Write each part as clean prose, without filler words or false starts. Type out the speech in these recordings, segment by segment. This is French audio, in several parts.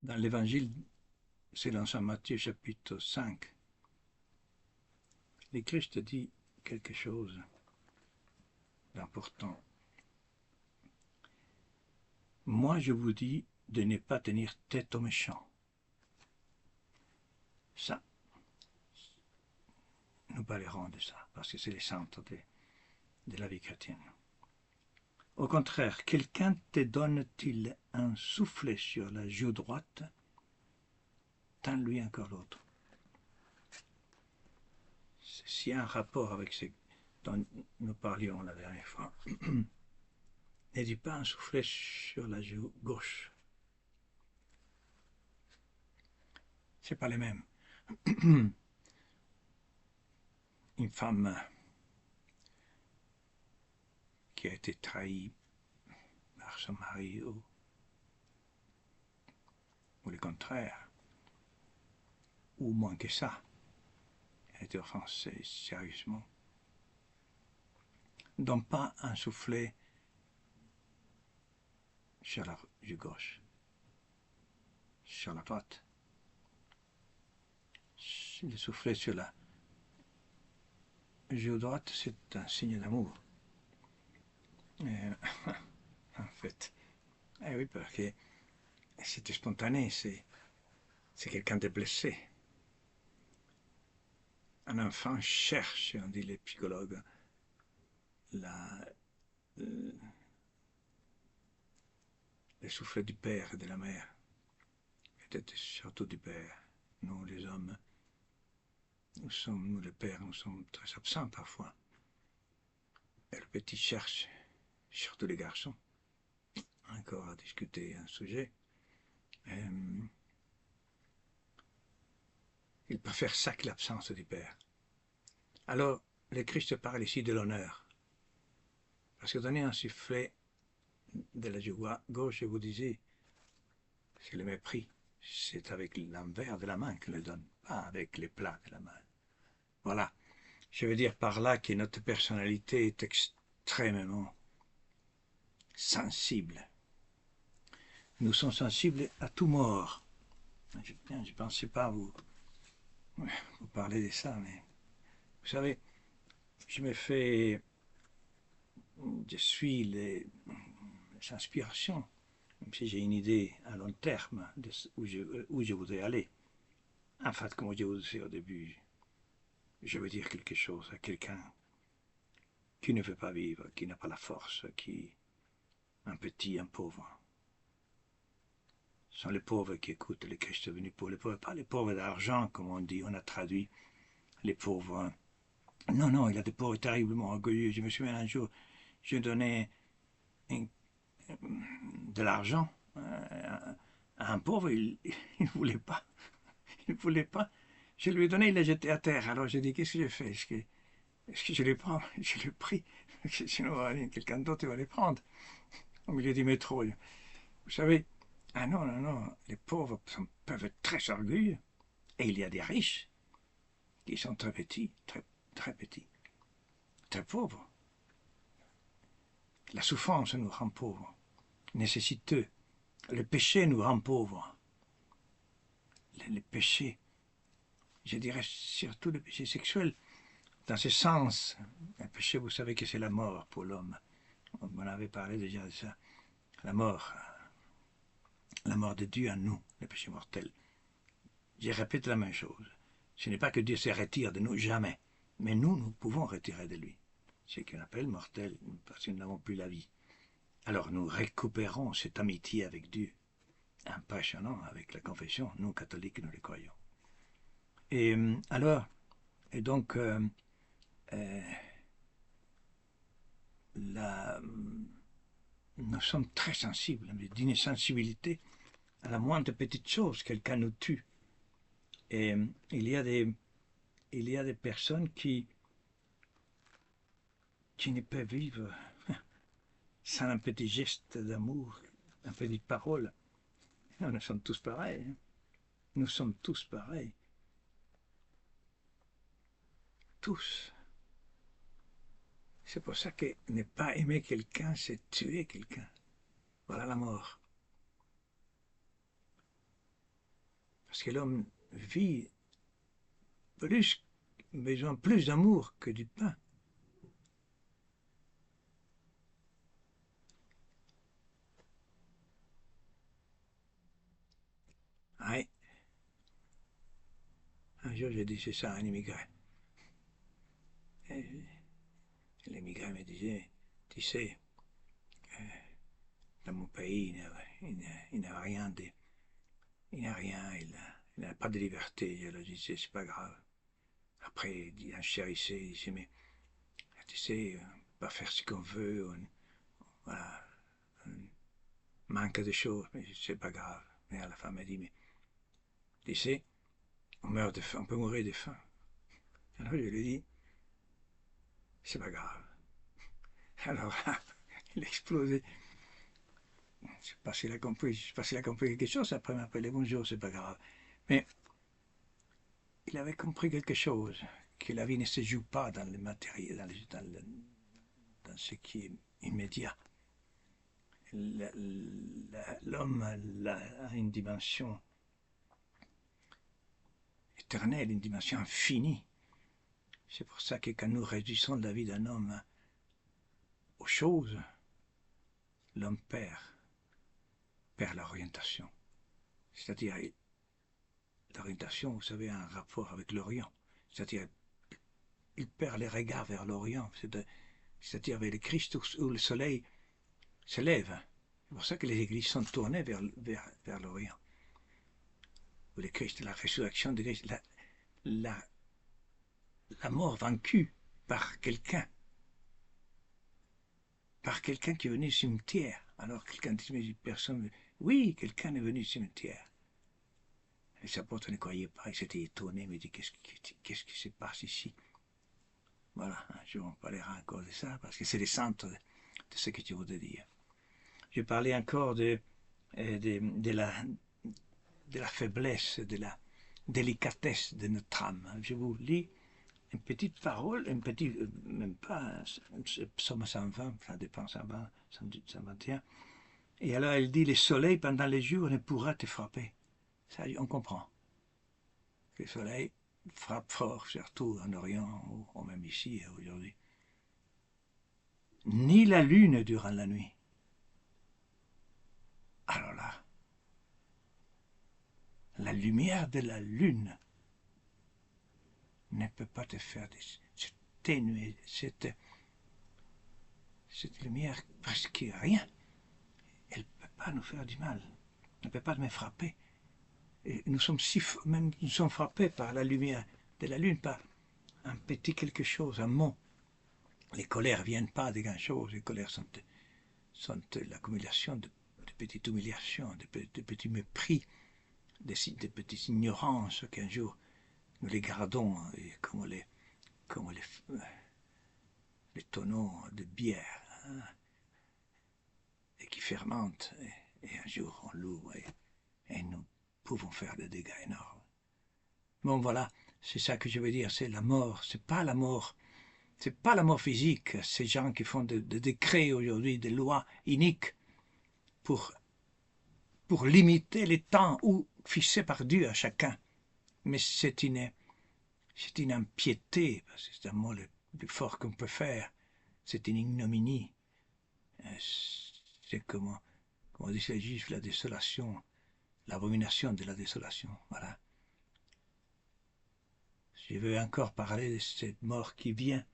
Dans l'évangile selon saint Matthieu chapitre 5, le Christ dit quelque chose d'important. Moi je vous dis de ne pas tenir tête aux méchants. Ça, nous parlerons de ça, parce que c'est le centre de la vie chrétienne. Au contraire, quelqu'un te donne-t-il un soufflet sur la joue droite, tends-lui encore l'autre. Ceci a un rapport avec ce dont nous parlions la dernière fois. Ne dis pas un soufflet sur la joue gauche. C'est pas les mêmes. Une femme qui a été trahie par son mari ou le contraire, ou moins que ça, elle a été offensée sérieusement. Donc pas un soufflet sur la joue gauche, sur la droite. Le soufflet sur la joue droite, c'est un signe d'amour. En fait, oui, parce que c'est spontané, c'est quelqu'un de blessé. Un enfant cherche, on dit les psychologues, le soufflet du père et de la mère. Peut-être surtout du père. Nous, les hommes, nous les pères, nous sommes très absents parfois. Et le petit cherche, surtout les garçons, encore à discuter un sujet. Il préfère ça que l'absence du père. Alors, le Christ parle ici de l'honneur. Parce que donner un soufflet de la joue gauche, je vous disais, c'est le mépris. C'est avec l'envers de la main qu'on le donne, pas avec les plats de la main. Voilà. Je veux dire par là que notre personnalité est extrêmement sensible. Nous sommes sensibles à tout mort. Je ne pensais pas vous parler de ça, mais vous savez, je suis les inspirations, même si j'ai une idée à long terme de où je voudrais aller. En fait, comme je vous disais au début, je veux dire quelque chose à quelqu'un qui ne veut pas vivre, qui n'a pas la force, un petit, un pauvre. Ce sont les pauvres qui écoutent le Christ est venu pour les pauvres, pas les pauvres d'argent, comme on dit, on a traduit les pauvres. Non, non, il y a des pauvres terriblement orgueilleux. Je me souviens un jour, je donnais de l'argent à un pauvre, il ne voulait pas. Il ne voulait pas. Je lui ai donné, il l'a jeté à terre. Alors j'ai dit, qu'est-ce que j'ai fait? Est-ce que je les prends? Je l'ai pris. Sinon, quelqu'un d'autre va les prendre. Au milieu du métro. Vous savez, ah non, non, non, les pauvres peuvent être très orgueilleux. Et il y a des riches qui sont très petits, très petits, très pauvres. La souffrance nous rend pauvres, nécessiteux. Le péché nous rend pauvres. Le péché, je dirais surtout le péché sexuel, dans ce sens. Le péché, vous savez que c'est la mort pour l'homme. On en avait parlé déjà de ça. La mort de Dieu en nous, le péché mortel. Je répète la même chose. Ce n'est pas que Dieu se retire de nous, jamais. Mais nous pouvons retirer de lui. Ce qu'on appelle mortel, parce que nous n'avons plus la vie. Alors nous récupérons cette amitié avec Dieu. Impressionnant avec la confession, nous catholiques, nous les croyons. Et alors, et donc, nous sommes très sensibles, d'une sensibilité à la moindre petite chose, quelqu'un nous tue. Et il y a des personnes qui ne peuvent vivre sans un petit geste d'amour, une petite parole. Nous sommes tous pareils. Nous sommes tous pareils. Tous. C'est pour ça que ne pas aimer quelqu'un, c'est tuer quelqu'un. Voilà la mort. Parce que l'homme vit besoin plus d'amour que du pain. Ouais. Un jour, j'ai dit c'est ça, un immigré. Et l'immigré me disait, tu sais, dans mon pays, il n'a rien de, il n'a rien, il n'a pas de liberté. Je lui disais, c'est pas grave. Après, il dit, un chérissé, il disait, mais tu sais, on peut pas faire ce qu'on veut, voilà, on manque de choses, mais c'est pas grave. Mais à la fin, il m'a dit, mais tu sais, on meurt de faim, on peut mourir de faim. Alors je lui ai dit, c'est pas grave. Alors là, il a explosé. Je ne sais pas s'il a compris, je sais pas s'il a compris quelque chose, après il m'a appelé bonjour, c'est pas grave. Mais il avait compris quelque chose, que la vie ne se joue pas dans le matériel, dans ce qui est immédiat. L'homme a une dimension éternelle, une dimension infinie. C'est pour ça que quand nous réduisons la vie d'un homme aux choses, l'homme perd l'orientation. C'est-à-dire, l'orientation, vous savez, a un rapport avec l'Orient. C'est-à-dire, il perd les regards vers l'Orient. C'est-à-dire vers le Christ où le soleil se lève. C'est pour ça que les églises sont tournées vers l'Orient. Où le Christ, la résurrection de Christ, la mort vaincue par quelqu'un qui est venu au cimetière. Alors quelqu'un dit, mais personne, oui, quelqu'un est venu au cimetière. Les apôtres ne croyaient pas, ils s'étaient étonnés, mais dit, qu'est-ce qui se passe ici? Voilà, un jour on parlera encore de ça, parce que c'est le centre de ce que tu voudrais dire. Je parlais encore de la faiblesse, de la délicatesse de notre âme. Je vous lis une petite parole, même pas, psaume 120, ça dépend, 120, 121. Et alors elle dit, le soleil pendant les jours ne pourra te frapper. Ça, on comprend. Le soleil frappe fort, surtout en Orient, ou même ici, aujourd'hui. Ni la lune durant la nuit. Alors là, la lumière de la lune ne peut pas te faire ténuer cette lumière presque rien. Elle ne peut pas nous faire du mal. Elle ne peut pas me frapper. Et nous sommes frappés par la lumière de la lune, par un petit quelque chose, un mot. Les colères ne viennent pas de grand chose. Les colères sont l'accumulation de petites humiliations, de petits mépris, de petites ignorances qu'un jour nous les gardons comme les tonneaux de bière, hein, et qui fermentent, et un jour on l'ouvre et nous pouvons faire des dégâts énormes. Bon voilà, c'est ça que je veux dire, c'est la mort, c'est pas la mort physique, ces gens qui font des décrets aujourd'hui, des lois iniques pour limiter les temps fixés par Dieu à chacun. Mais c'est une impiété, parce que c'est un mot le plus fort qu'on peut faire, c'est une ignominie. C'est comment disent les Juifs, la désolation, l'abomination de la désolation. Voilà. Je veux encore parler de cette mort qui vient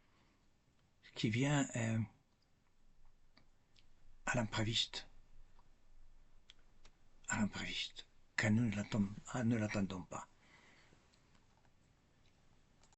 à l'impréviste, quand nous ne l'attendons pas.